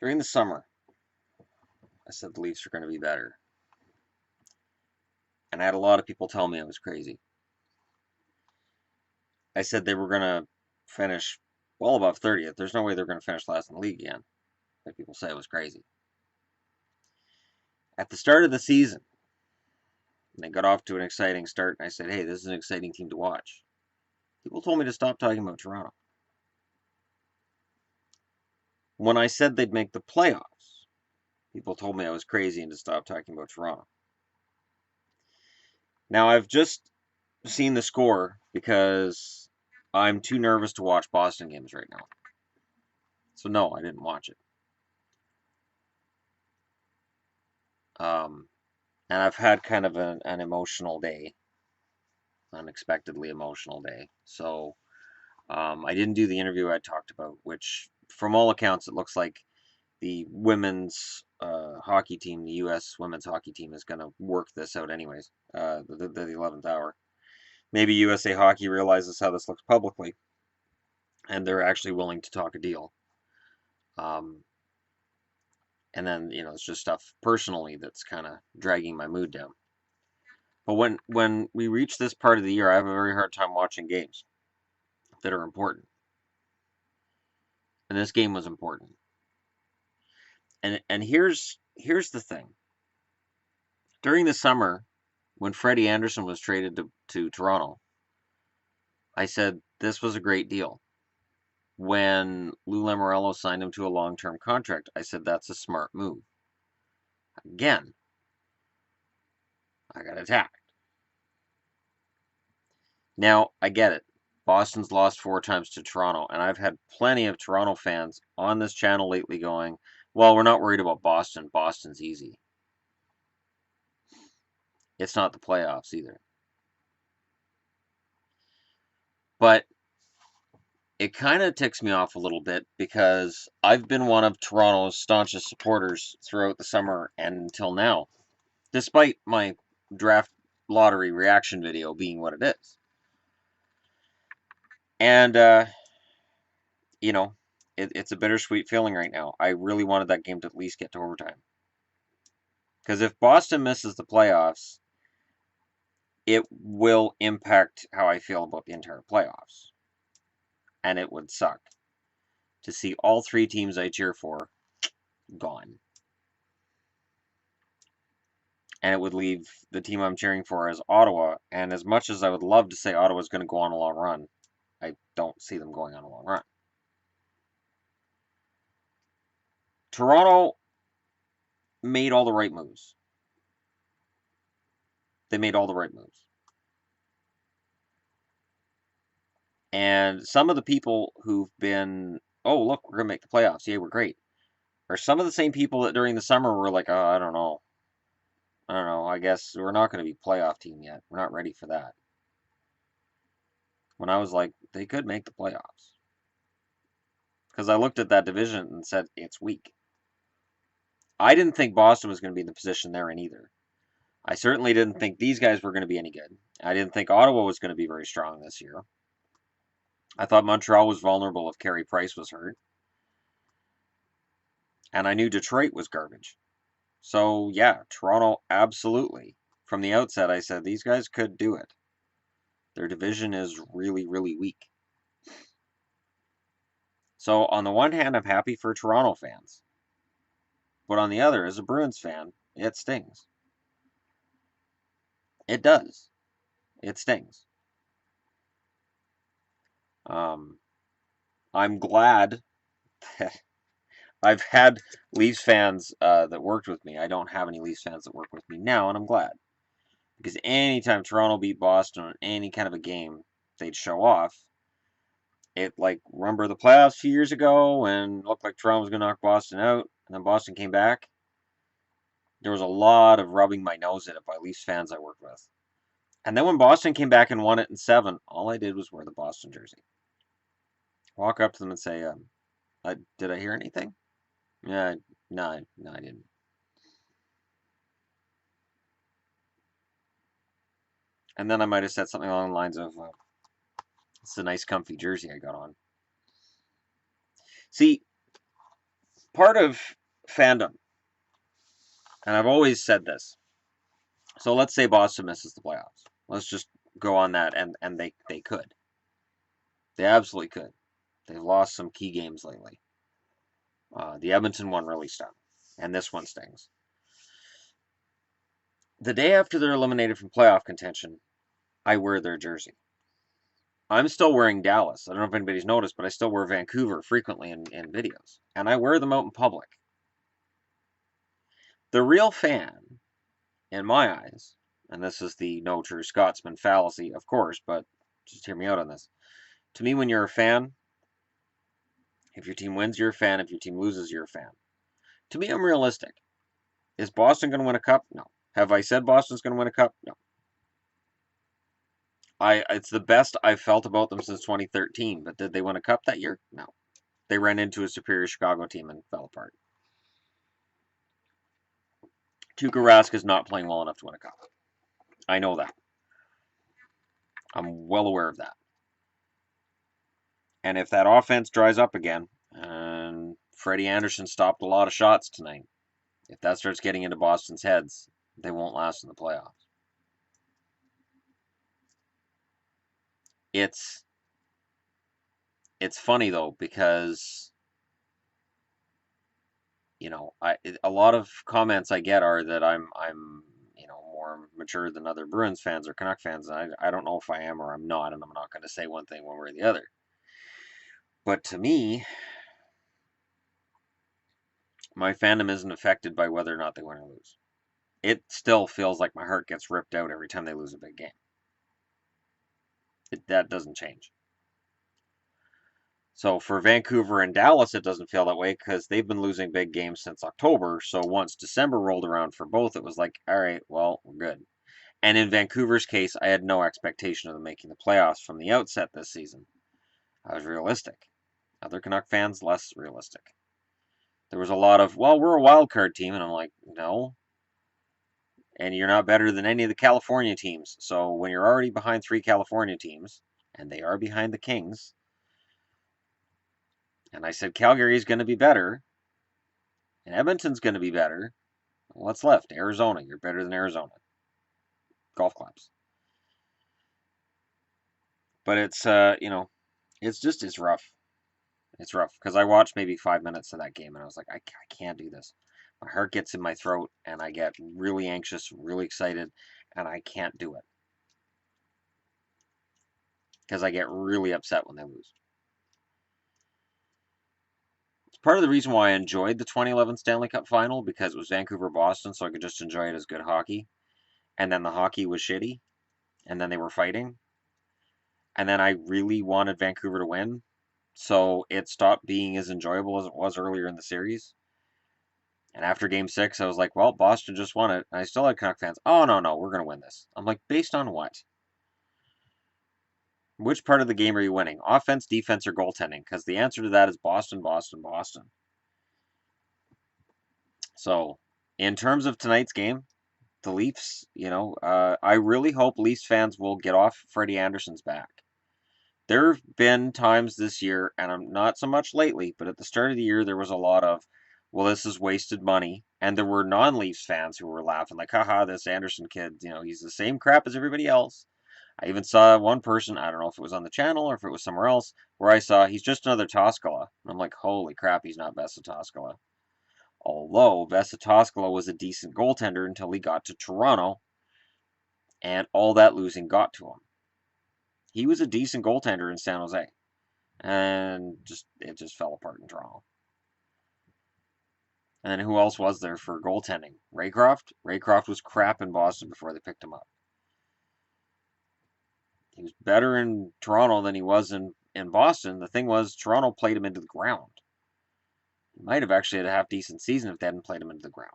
During the summer, I said the Leafs are going to be better. And I had a lot of people tell me I was crazy. I said they were going to finish well above 30th. There's no way they're going to finish last in the league again. But people say I was crazy. At the start of the season, they got off to an exciting start, and I said, hey, this is an exciting team to watch. People told me to stop talking about Toronto. When I said they'd make the playoffs, people told me I was crazy and to stop talking about Toronto. Now, I've just seen the score because I'm too nervous to watch Boston games right now. So, no, I didn't watch it. And I've had kind of an emotional day, unexpectedly emotional day. So, I didn't do the interview I talked about, which, from all accounts, it looks like the women's hockey team, the U.S. women's hockey team, is going to work this out anyways, the 11th hour. Maybe USA Hockey realizes how this looks publicly, and they're actually willing to talk a deal. And then, it's just stuff personally that's kind of dragging my mood down. But when we reach this part of the year, I have a very hard time watching games that are important. And this game was important. And here's the thing. During the summer, when Freddie Anderson was traded to Toronto, I said this was a great deal. When Lou Lamoriello signed him to a long-term contract, I said that's a smart move. Again, I got attacked. Now, I get it. Boston's lost 4 times to Toronto, and I've had plenty of Toronto fans on this channel lately going, well, we're not worried about Boston. Boston's easy. It's not the playoffs either. But it kind of ticks me off a little bit because I've been one of Toronto's staunchest supporters throughout the summer and until now, despite my draft lottery reaction video being what it is. And, it's a bittersweet feeling right now. I really wanted that game to at least get to overtime. Because if Boston misses the playoffs, it will impact how I feel about the entire playoffs. And it would suck to see all 3 teams I cheer for gone. And it would leave the team I'm cheering for as Ottawa. And as much as I would love to say Ottawa's going to go on a long run, I don't see them going on a long run. Toronto made all the right moves. They made all the right moves. And some of the people who've been, oh, look, we're going to make the playoffs. Yeah, we're great. Are some of the same people that during the summer were like, oh, I don't know. I guess we're not going to be playoff team yet. We're not ready for that. When I was like, they could make the playoffs. Because I looked at that division and said, it's weak. I didn't think Boston was going to be in the position they're in either. I certainly didn't think these guys were going to be any good. I didn't think Ottawa was going to be very strong this year. I thought Montreal was vulnerable if Carey Price was hurt. And I knew Detroit was garbage. So, yeah, Toronto, absolutely. From the outset, I said these guys could do it. Their division is really, really weak. So, on the one hand, I'm happy for Toronto fans. But on the other, as a Bruins fan, it stings. It does. It stings. I'm glad that I've had Leafs fans that worked with me. I don't have any Leafs fans that work with me now, and I'm glad. Because anytime Toronto beat Boston in any kind of a game, they'd show off. It, remember the playoffs a few years ago when it looked like Toronto was going to knock Boston out, and then Boston came back? There was a lot of rubbing my nose at it by Leafs fans I worked with. And then when Boston came back and won it in 7, all I did was wear the Boston jersey. Walk up to them and say, did I hear anything? Yeah, no, I didn't. And then I might have said something along the lines of, it's a nice comfy jersey I got on. See, part of fandom, and I've always said this. So let's say Boston misses the playoffs. Let's just go on that, and they could. They absolutely could. They've lost some key games lately. The Edmonton one really stung, and this one stings. The day after they're eliminated from playoff contention, I wear their jersey. I'm still wearing Dallas. I don't know if anybody's noticed, but I still wear Vancouver frequently in videos. And I wear them out in public. The real fan, in my eyes, and this is the no true Scotsman fallacy, of course, but just hear me out on this. To me, when you're a fan, if your team wins, you're a fan. If your team loses, you're a fan. To me, I'm realistic. Is Boston going to win a cup? No. Have I said Boston's going to win a cup? No. It's the best I've felt about them since 2013, but did they win a cup that year? No. They ran into a superior Chicago team and fell apart. Tuukka Rask is not playing well enough to win a cup. I know that. I'm well aware of that. And if that offense dries up again, and Freddie Anderson stopped a lot of shots tonight, if that starts getting into Boston's heads, they won't last in the playoffs. It's funny though, because a lot of comments I get are that I'm more mature than other Bruins fans or Canuck fans, and I don't know if I am or I'm not, and I'm not going to say one thing one way or the other. But to me, my fandom isn't affected by whether or not they win or lose. It still feels like my heart gets ripped out every time they lose a big game. That doesn't change. So for Vancouver and Dallas, it doesn't feel that way because they've been losing big games since October. So once December rolled around for both, it was like, all right, well, we're good. And in Vancouver's case, I had no expectation of them making the playoffs from the outset this season. I was realistic. Other Canuck fans, less realistic. There was a lot of, well, we're a wild card team, and I'm like, no. And you're not better than any of the California teams. So when you're already behind 3 California teams, and they are behind the Kings, and I said Calgary is going to be better, and Edmonton's going to be better, what's left? Arizona. You're better than Arizona. Golf claps. But it's, it's rough. It's rough because I watched maybe 5 minutes of that game and I was like, I can't do this. My heart gets in my throat and I get really anxious, really excited, and I can't do it because I get really upset when they lose. It's part of the reason why I enjoyed the 2011 Stanley Cup final, because it was Vancouver-Boston, so I could just enjoy it as good hockey. And then the hockey was shitty, and then they were fighting. And then I really wanted Vancouver to win, so it stopped being as enjoyable as it was earlier in the series. And after Game 6, I was like, well, Boston just won it. And I still had Canuck fans, oh, no, we're going to win this. I'm like, based on what? Which part of the game are you winning? Offense, defense, or goaltending? Because the answer to that is Boston, Boston, Boston. So, in terms of tonight's game, the Leafs, I really hope Leafs fans will get off Freddie Anderson's back. There have been times this year, and I'm not so much lately, but at the start of the year, there was a lot of, well, this is wasted money. And there were non-Leafs fans who were laughing, like, haha, this Anderson kid, he's the same crap as everybody else. I even saw one person, I don't know if it was on the channel or if it was somewhere else, where I saw he's just another Toskala. And I'm like, holy crap, he's not Vesa Toskala. Although Vesa Toskala was a decent goaltender until he got to Toronto, and all that losing got to him. He was a decent goaltender in San Jose, and it just fell apart in Toronto. And then who else was there for goaltending? Raycroft? Raycroft was crap in Boston before they picked him up. He was better in Toronto than he was in Boston. The thing was, Toronto played him into the ground. He might have actually had a half-decent season if they hadn't played him into the ground.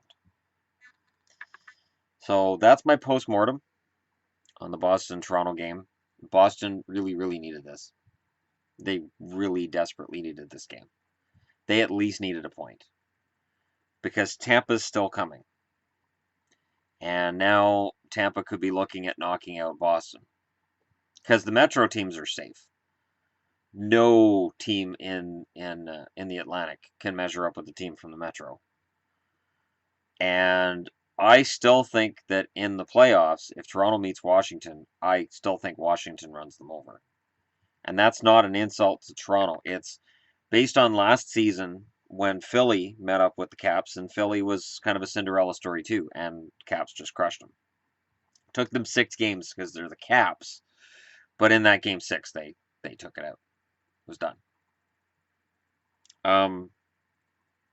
So that's my post-mortem on the Boston-Toronto game. Boston really, really needed this. They really desperately needed this game. They at least needed a point. Because Tampa's still coming. And now Tampa could be looking at knocking out Boston. Because the Metro teams are safe. No team in the Atlantic can measure up with the team from the Metro. And I still think that in the playoffs, if Toronto meets Washington, I still think Washington runs them over. And that's not an insult to Toronto. It's based on last season when Philly met up with the Caps, and Philly was kind of a Cinderella story too, and Caps just crushed them. Took them 6 games because they're the Caps, but in that game 6, they took it out. It was done.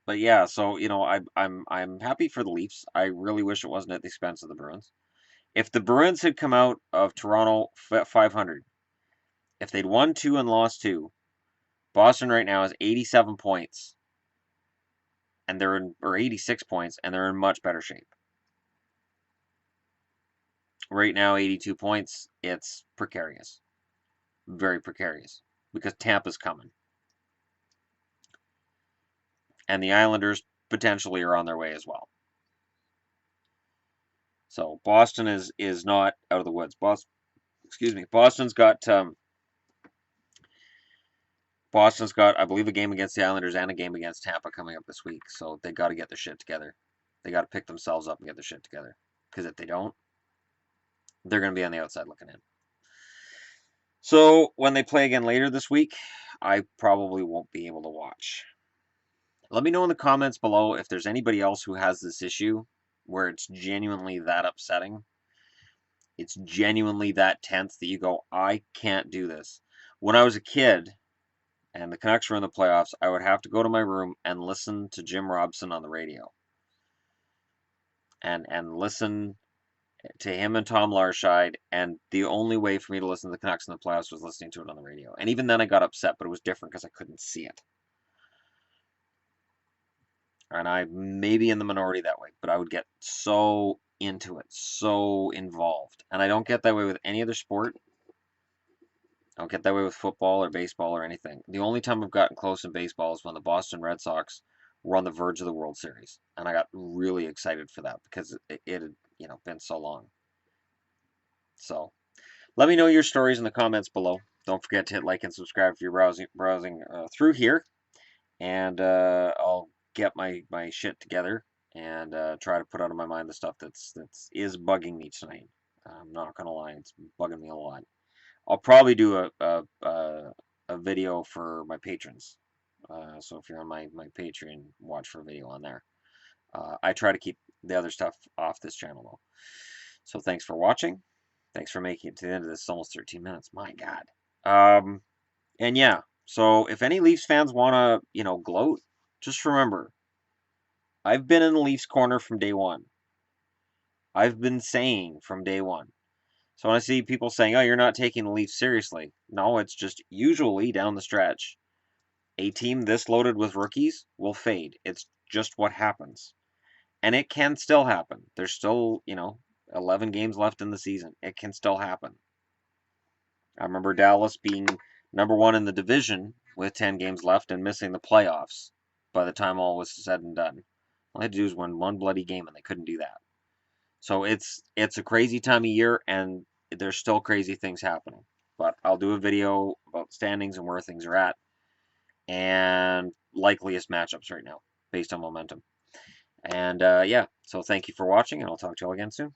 But yeah, so I'm happy for the Leafs. I really wish it wasn't at the expense of the Bruins. If the Bruins had come out of Toronto 500, if they'd won 2 and lost 2, Boston right now has 87 points, and or 86 points, and they're in much better shape. Right now, 82 points. It's precarious, very precarious, because Tampa's coming, and the Islanders potentially are on their way as well. So Boston is not out of the woods. Boston's got I believe a game against the Islanders and a game against Tampa coming up this week. So they got to get their shit together. They got to pick themselves up and get their shit together. Because if they don't, they're going to be on the outside looking in. So when they play again later this week, I probably won't be able to watch. Let me know in the comments below if there's anybody else who has this issue where it's genuinely that upsetting. It's genuinely that tense that you go, I can't do this. When I was a kid and the Canucks were in the playoffs, I would have to go to my room and listen to Jim Robson on the radio. And listen to him and Tom Larscheid, and the only way for me to listen to the Canucks in the playoffs was listening to it on the radio. And even then I got upset, but it was different because I couldn't see it. And I may be in the minority that way, but I would get so into it, so involved. And I don't get that way with any other sport. I don't get that way with football or baseball or anything. The only time I've gotten close in baseball is when the Boston Red Sox were on the verge of the World Series. And I got really excited for that because it had, been so long. So let me know your stories in the comments below. Don't forget to hit like and subscribe if you're browsing through here. And I'll get my shit together and try to put out of my mind the stuff that's is bugging me tonight. I'm not gonna lie, it's bugging me a lot. I'll probably do a video for my patrons. So if you're on my Patreon, watch for a video on there. I try to keep the other stuff off this channel though. So thanks for watching. Thanks for making it to the end of this. It's almost 13 minutes. My God. And yeah. So if any Leafs fans want to, gloat, just remember, I've been in the Leafs corner from day one. I've been saying from day one. So when I see people saying, oh, you're not taking the Leafs seriously. No, it's just usually down the stretch. A team this loaded with rookies will fade. It's just what happens. And it can still happen. There's still, 11 games left in the season. It can still happen. I remember Dallas being #1 in the division with 10 games left and missing the playoffs by the time all was said and done. All they had to do was win one bloody game, and they couldn't do that. So it's a crazy time of year, and there's still crazy things happening. But I'll do a video about standings and where things are at, and likeliest matchups right now, based on momentum. And yeah, so thank you for watching, and I'll talk to you all again soon.